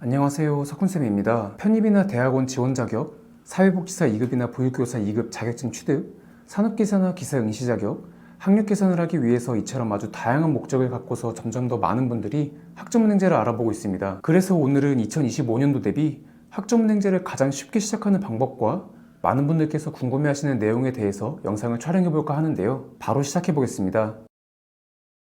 안녕하세요, 석훈쌤입니다. 편입이나 대학원 지원 자격, 사회복지사 2급이나 보육교사 2급 자격증 취득, 산업기사나 기사 응시 자격, 학력 개선을 하기 위해서 이처럼 아주 다양한 목적을 갖고서 점점 더 많은 분들이 학점은행제를 알아보고 있습니다. 그래서 오늘은 2025년도 대비 학점은행제를 가장 쉽게 시작하는 방법과 많은 분들께서 궁금해하시는 내용에 대해서 영상을 촬영해볼까 하는데요. 바로 시작해보겠습니다.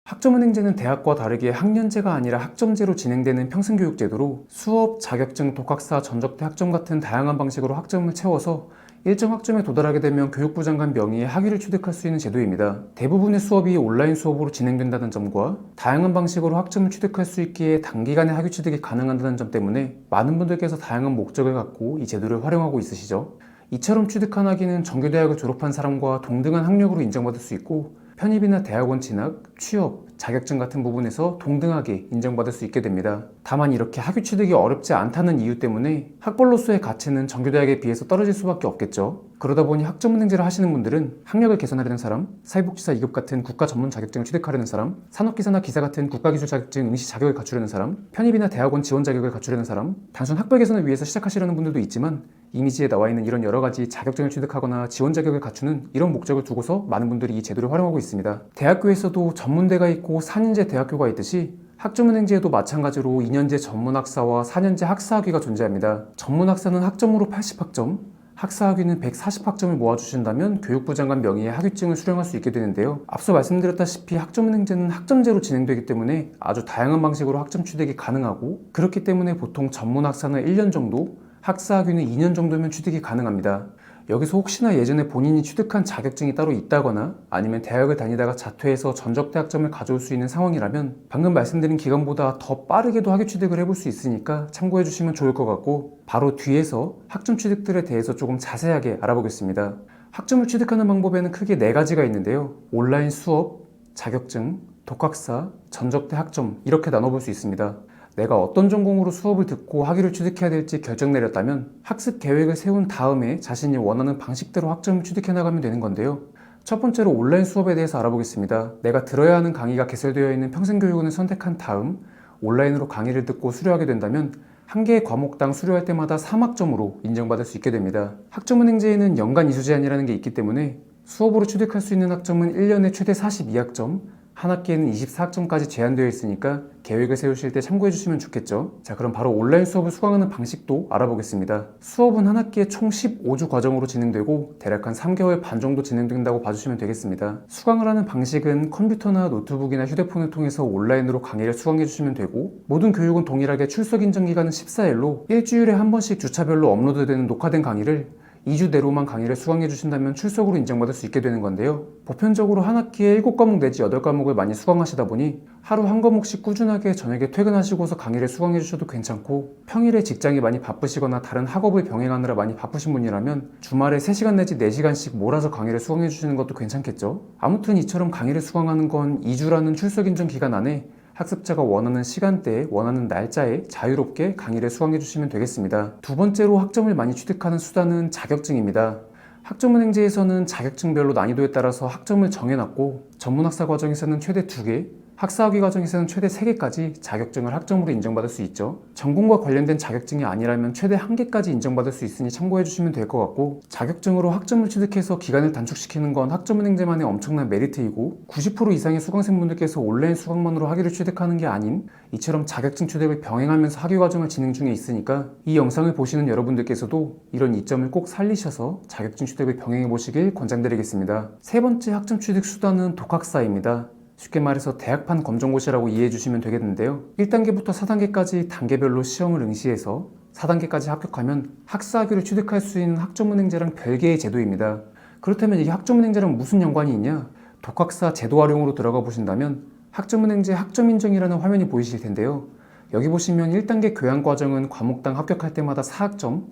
학점은행제는 대학과 다르게 학년제가 아니라 학점제로 진행되는 평생교육제도로 수업, 자격증, 독학사, 전적대 학점 같은 다양한 방식으로 학점을 채워서 일정 학점에 도달하게 되면 교육부 장관 명의의 학위를 취득할 수 있는 제도입니다. 대부분의 수업이 온라인 수업으로 진행된다는 점과 다양한 방식으로 학점을 취득할 수 있기에 단기간에 학위 취득이 가능하다는 점 때문에 많은 분들께서 다양한 목적을 갖고 이 제도를 활용하고 있으시죠. 이처럼 취득한 학위는 정규대학을 졸업한 사람과 동등한 학력으로 인정받을 수 있고 편입이나 대학원 진학, 취업, 자격증 같은 부분에서 동등하게 인정받을 수 있게 됩니다. 다만 이렇게 학위 취득이 어렵지 않다는 이유 때문에 학벌로서의 가치는 정규대학에 비해서 떨어질 수밖에 없겠죠. 그러다 보니 학점은행제를 하시는 분들은 학력을 개선하려는 사람, 사회복지사 2급 같은 국가 전문 자격증을 취득하려는 사람, 산업기사나 기사 같은 국가기술 자격증 응시 자격을 갖추려는 사람, 편입이나 대학원 지원 자격을 갖추려는 사람, 단순 학벌 개선을 위해서 시작하시려는 분들도 있지만 이미지에 나와 있는 이런 여러 가지 자격증을 취득하거나 지원 자격을 갖추는 이런 목적을 두고서 많은 분들이 이 제도를 활용하고 있습니다. 대학교에서도 전문대가 있고 4년제 대학교가 있듯이 학점은행제에도 마찬가지로 2년제 전문학사와 4년제 학사학위가 존재합니다. 전문학사는 학점으로 80학점, 학사학위는 140학점을 모아주신다면 교육부 장관 명의의 학위증을 수령할 수 있게 되는데요. 앞서 말씀드렸다시피 학점은행제는 학점제로 진행되기 때문에 아주 다양한 방식으로 학점 취득이 가능하고 그렇기 때문에 보통 전문학사는 1년 정도, 학사학위는 2년 정도면 취득이 가능합니다. 여기서 혹시나 예전에 본인이 취득한 자격증이 따로 있다거나 아니면 대학을 다니다가 자퇴해서 전적대 학점을 가져올 수 있는 상황이라면 방금 말씀드린 기간보다 더 빠르게도 학위 취득을 해볼 수 있으니까 참고해 주시면 좋을 것 같고 바로 뒤에서 학점 취득들에 대해서 조금 자세하게 알아보겠습니다. 학점을 취득하는 방법에는 크게 4가지가 있는데요. 온라인 수업, 자격증, 독학사, 전적대 학점 이렇게 나눠볼 수 있습니다. 내가 어떤 전공으로 수업을 듣고 학위를 취득해야 될지 결정 내렸다면 학습 계획을 세운 다음에 자신이 원하는 방식대로 학점을 취득해 나가면 되는 건데요. 첫 번째로 온라인 수업에 대해서 알아보겠습니다. 내가 들어야 하는 강의가 개설되어 있는 평생교육원을 선택한 다음 온라인으로 강의를 듣고 수료하게 된다면 한 개의 과목당 수료할 때마다 3학점으로 인정받을 수 있게 됩니다. 학점은행제에는 연간 이수 제한이라는 게 있기 때문에 수업으로 취득할 수 있는 학점은 1년에 최대 42학점, 한 학기에는 24학점까지 제한되어 있으니까 계획을 세우실 때 참고해 주시면 좋겠죠. 자, 그럼 바로 온라인 수업을 수강하는 방식도 알아보겠습니다. 수업은 한 학기에 총 15주 과정으로 진행되고 대략 한 3개월 반 정도 진행된다고 봐주시면 되겠습니다. 수강을 하는 방식은 컴퓨터나 노트북이나 휴대폰을 통해서 온라인으로 강의를 수강해 주시면 되고 모든 교육은 동일하게 출석 인정 기간은 14일로 일주일에 한 번씩 주차별로 업로드되는 녹화된 강의를 2주 내로만 강의를 수강해 주신다면 출석으로 인정받을 수 있게 되는 건데요. 보편적으로 한 학기에 7과목 내지 8과목을 많이 수강하시다 보니 하루 한 과목씩 꾸준하게 저녁에 퇴근하시고서 강의를 수강해 주셔도 괜찮고 평일에 직장이 많이 바쁘시거나 다른 학업을 병행하느라 많이 바쁘신 분이라면 주말에 3시간 내지 4시간씩 몰아서 강의를 수강해 주시는 것도 괜찮겠죠. 아무튼 이처럼 강의를 수강하는 건 2주라는 출석 인정 기간 안에 학습자가 원하는 시간대에 원하는 날짜에 자유롭게 강의를 수강해 주시면 되겠습니다. 두 번째로 학점을 많이 취득하는 수단은 자격증입니다. 학점은행제에서는 자격증별로 난이도에 따라서 학점을 정해놨고 전문학사 과정에서는 최대 2개, 학사학위 과정에서는 최대 3개까지 자격증을 학점으로 인정받을 수 있죠. 전공과 관련된 자격증이 아니라면 최대 1개까지 인정받을 수 있으니 참고해 주시면 될 것 같고 자격증으로 학점을 취득해서 기간을 단축시키는 건 학점은행제만의 엄청난 메리트이고 90% 이상의 수강생분들께서 온라인 수강만으로 학위를 취득하는 게 아닌 이처럼 자격증 취득을 병행하면서 학위 과정을 진행 중에 있으니까 이 영상을 보시는 여러분들께서도 이런 이점을 꼭 살리셔서 자격증 취득을 병행해 보시길 권장드리겠습니다. 세 번째 학점 취득 수단은 독학사입니다. 쉽게 말해서 대학판 검정고시라고 이해해 주시면 되겠는데요. 1단계부터 4단계까지 단계별로 시험을 응시해서 4단계까지 합격하면 학사학위를 취득할 수 있는 학점은행제랑 별개의 제도입니다. 그렇다면 이게 학점은행제랑 무슨 연관이 있냐? 독학사 제도 활용으로 들어가 보신다면 학점은행제 학점인정이라는 화면이 보이실 텐데요. 여기 보시면 1단계 교양과정은 과목당 합격할 때마다 4학점,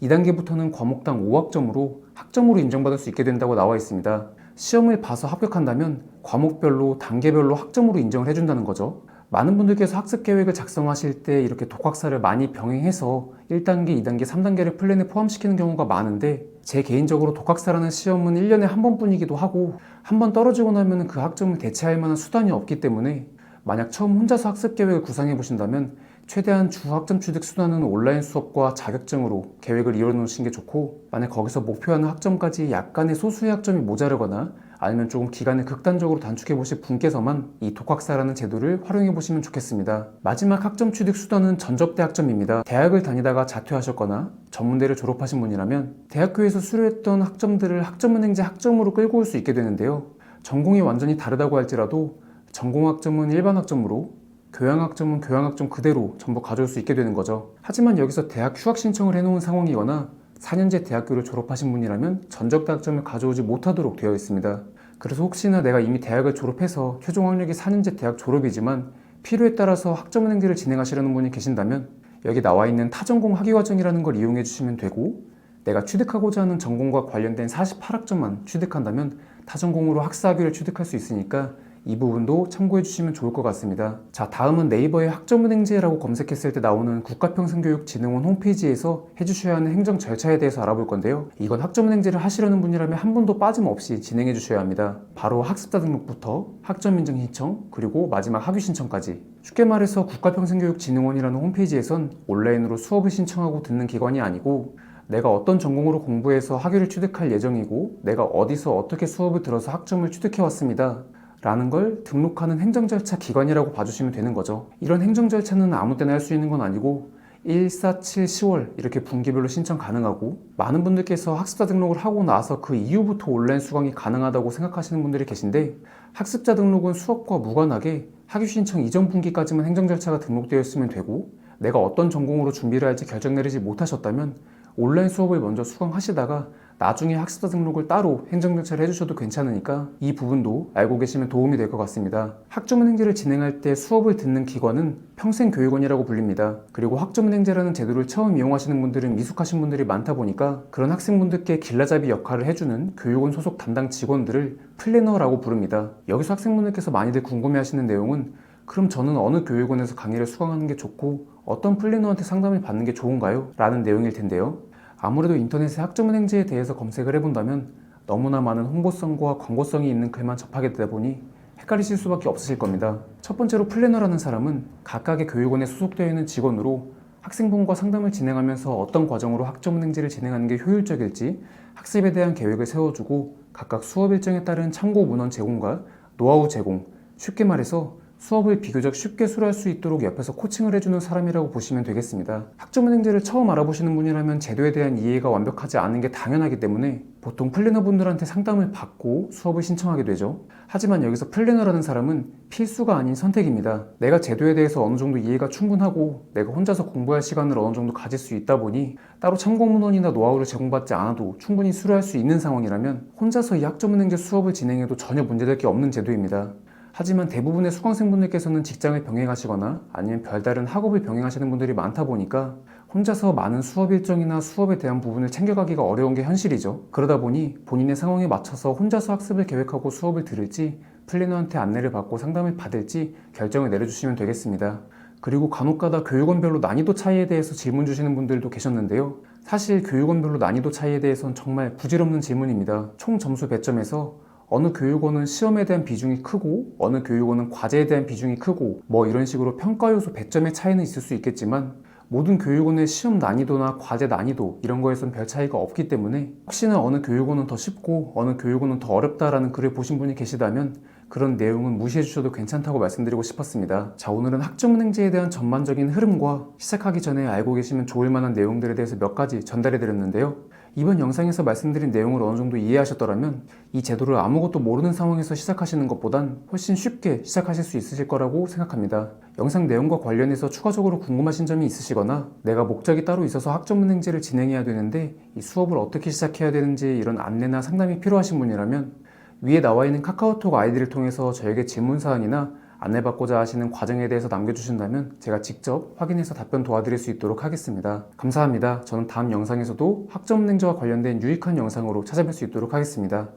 2단계부터는 과목당 5학점으로 학점으로 인정받을 수 있게 된다고 나와 있습니다. 시험을 봐서 합격한다면 과목별로 단계별로 학점으로 인정을 해준다는 거죠. 많은 분들께서 학습 계획을 작성하실 때 이렇게 독학사를 많이 병행해서 1단계, 2단계, 3단계를 플랜에 포함시키는 경우가 많은데 제 개인적으로 독학사라는 시험은 1년에 한 번뿐이기도 하고 한 번 떨어지고 나면 그 학점을 대체할 만한 수단이 없기 때문에 만약 처음 혼자서 학습 계획을 구상해 보신다면 최대한 주 학점 취득 수단은 온라인 수업과 자격증으로 계획을 이뤄놓으시는 게 좋고, 만약 거기서 목표하는 학점까지 약간의 소수의 학점이 모자르거나 아니면 조금 기간을 극단적으로 단축해 보실 분께서만 이 독학사라는 제도를 활용해 보시면 좋겠습니다. 마지막 학점 취득 수단은 전접대 학점입니다. 대학을 다니다가 자퇴하셨거나 전문대를 졸업하신 분이라면 대학교에서 수료했던 학점들을 학점은행제 학점으로 끌고 올 수 있게 되는데요. 전공이 완전히 다르다고 할지라도 전공학점은 일반 학점으로, 교양학점은 교양학점 그대로 전부 가져올 수 있게 되는 거죠. 하지만 여기서 대학 휴학 신청을 해놓은 상황이거나 4년제 대학교를 졸업하신 분이라면 전적대 학점을 가져오지 못하도록 되어 있습니다. 그래서 혹시나 내가 이미 대학을 졸업해서 최종 학력이 4년제 대학 졸업이지만 필요에 따라서 학점은행제를 진행하시려는 분이 계신다면 여기 나와 있는 타전공 학위과정이라는 걸 이용해 주시면 되고, 내가 취득하고자 하는 전공과 관련된 48학점만 취득한다면 타전공으로 학사학위를 취득할 수 있으니까 이 부분도 참고해 주시면 좋을 것 같습니다. 자, 다음은 네이버에 학점은행제라고 검색했을 때 나오는 국가평생교육진흥원 홈페이지에서 해주셔야 하는 행정 절차에 대해서 알아볼 건데요. 이건 학점은행제를 하시려는 분이라면 한 분도 빠짐없이 진행해 주셔야 합니다. 바로 학습자 등록부터 학점인증 신청, 그리고 마지막 학위 신청까지. 쉽게 말해서 국가평생교육진흥원이라는 홈페이지에선 온라인으로 수업을 신청하고 듣는 기관이 아니고, 내가 어떤 전공으로 공부해서 학위를 취득할 예정이고 내가 어디서 어떻게 수업을 들어서 학점을 취득해 왔습니다 라는 걸 등록하는 행정 절차 기관이라고 봐주시면 되는 거죠. 이런 행정 절차는 아무 때나 할 수 있는 건 아니고 1, 4, 7, 10월 이렇게 분기별로 신청 가능하고, 많은 분들께서 학습자 등록을 하고 나서 그 이후부터 온라인 수강이 가능하다고 생각하시는 분들이 계신데, 학습자 등록은 수업과 무관하게 학위 신청 이전 분기까지만 행정 절차가 등록되어 있으면 되고, 내가 어떤 전공으로 준비를 할지 결정 내리지 못하셨다면 온라인 수업을 먼저 수강하시다가 나중에 학습자 등록을 따로 행정 절차를 해주셔도 괜찮으니까 이 부분도 알고 계시면 도움이 될 것 같습니다. 학점은행제를 진행할 때 수업을 듣는 기관은 평생교육원이라고 불립니다. 그리고 학점은행제라는 제도를 처음 이용하시는 분들은 미숙하신 분들이 많다 보니까 그런 학생분들께 길라잡이 역할을 해주는 교육원 소속 담당 직원들을 플래너라고 부릅니다. 여기서 학생분들께서 많이들 궁금해하시는 내용은, 그럼 저는 어느 교육원에서 강의를 수강하는 게 좋고 어떤 플래너한테 상담을 받는 게 좋은가요? 라는 내용일 텐데요. 아무래도 인터넷에 학점은행제에 대해서 검색을 해본다면 너무나 많은 홍보성과 광고성이 있는 글만 접하게 되다 보니 헷갈리실 수밖에 없으실 겁니다. 첫 번째로 플래너라는 사람은 각각의 교육원에 소속되어 있는 직원으로 학생분과 상담을 진행하면서 어떤 과정으로 학점은행제를 진행하는 게 효율적일지 학습에 대한 계획을 세워주고, 각각 수업 일정에 따른 참고 문헌 제공과 노하우 제공, 쉽게 말해서 수업을 비교적 쉽게 수료할 수 있도록 옆에서 코칭을 해주는 사람이라고 보시면 되겠습니다. 학점은행제를 처음 알아보시는 분이라면 제도에 대한 이해가 완벽하지 않은 게 당연하기 때문에 보통 플래너분들한테 상담을 받고 수업을 신청하게 되죠. 하지만 여기서 플래너라는 사람은 필수가 아닌 선택입니다. 내가 제도에 대해서 어느 정도 이해가 충분하고 내가 혼자서 공부할 시간을 어느 정도 가질 수 있다 보니 따로 참고 문헌이나 노하우를 제공받지 않아도 충분히 수료할 수 있는 상황이라면 혼자서 이 학점은행제 수업을 진행해도 전혀 문제될 게 없는 제도입니다. 하지만 대부분의 수강생분들께서는 직장을 병행하시거나 아니면 별다른 학업을 병행하시는 분들이 많다 보니까 혼자서 많은 수업 일정이나 수업에 대한 부분을 챙겨가기가 어려운 게 현실이죠. 그러다 보니 본인의 상황에 맞춰서 혼자서 학습을 계획하고 수업을 들을지 플래너한테 안내를 받고 상담을 받을지 결정을 내려주시면 되겠습니다. 그리고 간혹가다 교육원별로 난이도 차이에 대해서 질문 주시는 분들도 계셨는데요. 사실 교육원별로 난이도 차이에 대해서는 정말 부질없는 질문입니다. 총 점수 배점에서 어느 교육원은 시험에 대한 비중이 크고 어느 교육원은 과제에 대한 비중이 크고 뭐 이런 식으로 평가 요소 배점의 차이는 있을 수 있겠지만, 모든 교육원의 시험 난이도나 과제 난이도 이런 거에선 별 차이가 없기 때문에 혹시나 어느 교육원은 더 쉽고 어느 교육원은 더 어렵다라는 글을 보신 분이 계시다면 그런 내용은 무시해 주셔도 괜찮다고 말씀드리고 싶었습니다. 자, 오늘은 학점은행제에 대한 전반적인 흐름과 시작하기 전에 알고 계시면 좋을 만한 내용들에 대해서 몇 가지 전달해 드렸는데요. 이번 영상에서 말씀드린 내용을 어느 정도 이해하셨더라면 이 제도를 아무것도 모르는 상황에서 시작하시는 것보단 훨씬 쉽게 시작하실 수 있으실 거라고 생각합니다. 영상 내용과 관련해서 추가적으로 궁금하신 점이 있으시거나 내가 목적이 따로 있어서 학점은행제를 진행해야 되는데 이 수업을 어떻게 시작해야 되는지 이런 안내나 상담이 필요하신 분이라면 위에 나와 있는 카카오톡 아이디를 통해서 저에게 질문사항이나 안내받고자 하시는 과정에 대해서 남겨주신다면 제가 직접 확인해서 답변 도와드릴 수 있도록 하겠습니다. 감사합니다. 저는 다음 영상에서도 학점은행제와 관련된 유익한 영상으로 찾아뵐 수 있도록 하겠습니다.